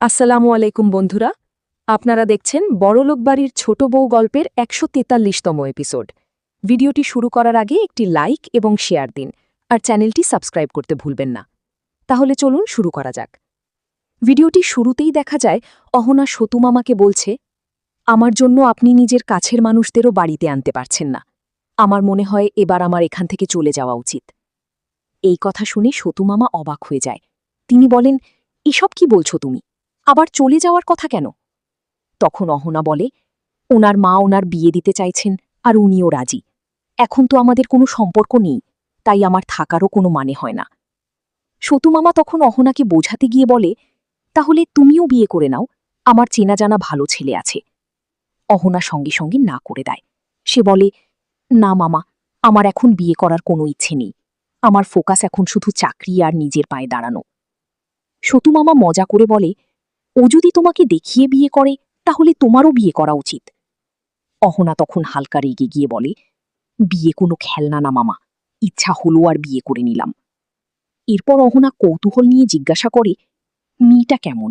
আসসালামু আলাইকুম বন্ধুরা, আপনারা দেখছেন বড়লোক বাড়ির ছোট বউ গল্পের ১৪৩তম এপিসোড। ভিডিওটি শুরু করার আগে একটি লাইক এবং শেয়ার দিন, আর চ্যানেলটি সাবস্ক্রাইব করতে ভুলবেন না। তাহলে চলুন শুরু করা যাক। ভিডিওটি শুরুতেই দেখা যায় অহনা সতুমামাকে বলছে, আমার জন্য আপনি নিজের কাছের মানুষদেরও বাড়িতে আনতে পারছেন না। আমার মনে হয় এবার আমার এখান থেকে চলে যাওয়া উচিত। এই কথা শুনে সতুমামা অবাক হয়ে যায়। তিনি বলেন, এসব কি বলছো তুমি? আবার চলে যাওয়ার কথা কেন? তখন অহনা বলে, ওনার মা ওনার বিয়ে দিতে চাইছেন, আর উনিও রাজি। এখন তো আমাদের কোনো সম্পর্ক নেই, তাই আমার থাকারও কোনো মানে হয় না। সতুমামা তখন অহনাকে বোঝাতে গিয়ে বলে, তাহলে তুমিও বিয়ে করে নাও, আমার চেনা জানা ভালো ছেলে আছে। অহনা সঙ্গে সঙ্গে না করে দেয়। সে বলে, না মামা, আমার এখন বিয়ে করার কোনো ইচ্ছে নেই। আমার ফোকাস এখন শুধু চাকরি আর নিজের পায়ে দাঁড়ানো। সতুমামা মজা করে বলে, ও যদি তোমাকে দেখিয়ে বিয়ে করে, তাহলে তোমারও বিয়ে করা উচিত। অহনা তখন হালকা রেগে গিয়ে বলে, বিয়ে কোনো খেলনা না মামা, ইচ্ছা হলো আর বিয়ে করে নিলাম। এরপর অহনা কৌতূহল নিয়ে জিজ্ঞাসা করে, মেয়েটা কেমন?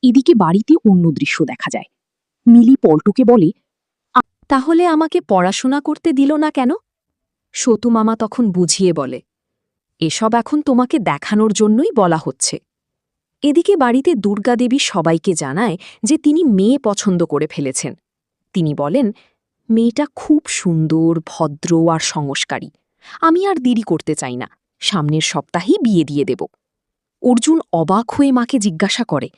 এদিকে বাড়িতে অন্য দৃশ্য দেখা যায়। মিলি পল্টুকে বলে, তাহলে আমাকে পড়াশোনা করতে দিল না কেন? সতু মামা তখন বুঝিয়ে বলে, এসব এখন তোমাকে দেখানোর জন্যই বলা হচ্ছে। এদিকে বাড়িতে দুর্গাদেবী সবাইকে জানায় যে তিনি মেয়ে পছন্দ করে ফেলেছেন। তিনি বলেন, মেয়েটা খুব সুন্দর, ভদ্র আর সংস্কারী। আমি আর দেরি করতে চাই না, সামনের সপ্তাহেই বিয়ে দিয়ে দেব। অর্জুন অবাক হয়ে মাকে জিজ্ঞাসা করে,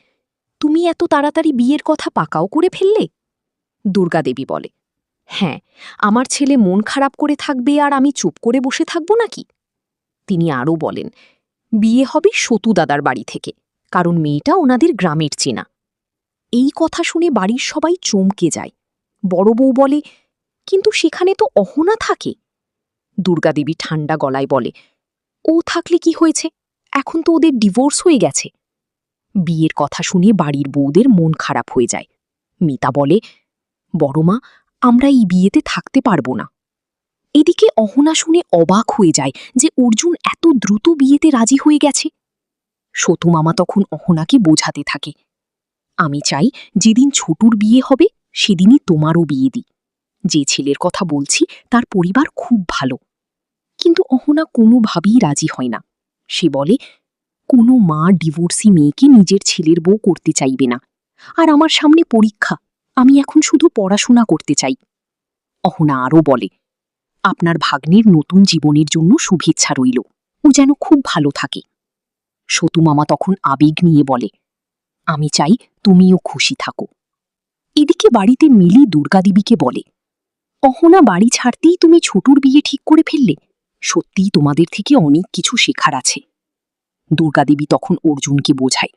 তুমি এত তাড়াতাড়ি বিয়ের কথা পাকাও করে ফেললে? দুর্গাদেবী বলে, হ্যাঁ, আমার ছেলে মন খারাপ করে থাকবে আর আমি চুপ করে বসে থাকব নাকি? তিনি আরও বলেন, বিয়ে হবে সতু দাদার বাড়ি থেকে, কারণ মেয়েটা ওনাদের গ্রামের চেনা। এই কথা শুনে বাড়ির সবাই চমকে যায়। বড় বউ বলে, কিন্তু সেখানে তো অহনা থাকে। দুর্গাদেবী ঠান্ডা গলায় বলে, ও থাকলে কি হয়েছে, এখন তো ওদের ডিভোর্স হয়ে গেছে। বিয়ের কথা শুনে বাড়ির বউদের মন খারাপ হয়ে যায়। মিতা বলে, বড়মা, আমরা এই বিয়েতে থাকতে পারব না। এদিকে অহনা শুনে অবাক হয়ে যায় যে অর্জুন এত দ্রুত বিয়েতে রাজি হয়ে গেছে। সতু মামা তখন অহনাকে বোঝাতে থাকে, আমি চাই যেদিন ছোটুর বিয়ে হবে সেদিনই তোমারও বিয়ে দিই। যে ছেলের কথা বলছি তার পরিবার খুব ভালো। কিন্তু অহনা কোনোভাবেই রাজি হয় না। সে বলে, কোনো মা ডিভোর্সি মেয়েকে নিজের ছেলের বউ করতে চাইবে না। আর আমার সামনে পরীক্ষা, আমি এখন শুধু পড়াশোনা করতে চাই। অহনা আরও বলে, আপনার ভাগ্নের নতুন জীবনের জন্য শুভেচ্ছা রইল, ও যেন খুব ভালো থাকে। সতু মামা তখন আবেগ নিয়ে বলে, আমি চাই তুমিও খুশি থাকো। এদিকে বাড়িতে মিলি দুর্গাদেবীকে বলে, অহনা বাড়ি ছাড়তেই তুমি ছোটুর বিয়ে ঠিক করে ফেললে। সত্যিই তোমাদের থেকে অনেক কিছু শেখার আছে। দুর্গাদেবী তখন অর্জুনকে বোঝায়,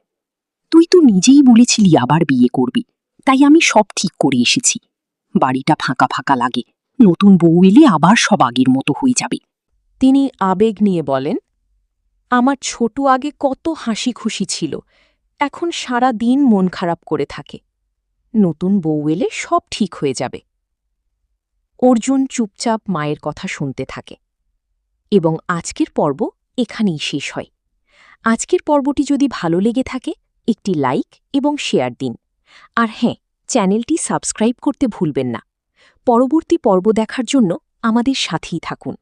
তুই তো নিজেই বলেছিলি আবার বিয়ে করবি, তাই আমি সব ঠিক করে এসেছি। বাড়িটা ফাঁকা ফাঁকা লাগে, নতুন বউ এলে আবার সব আগের মতো হয়ে যাবে। তিনি আবেগ নিয়ে বলেন, আমার ছোট আগে কত হাসি খুশি ছিল, এখন সারা দিন মন খারাপ করে থাকে। নতুন বউ এলে সব ঠিক হয়ে যাবে। অর্জুন চুপচাপ মায়ের কথা শুনতে থাকে। এবং আজকের পর্ব এখানেই শেষ হয়। আজকের পর্বটি যদি ভালো লেগে থাকে, একটি লাইক এবং শেয়ার দিন। আর হ্যাঁ, চ্যানেলটি সাবস্ক্রাইব করতে ভুলবেন না। পরবর্তী পর্ব দেখার জন্য আমাদের সাথেই থাকুন।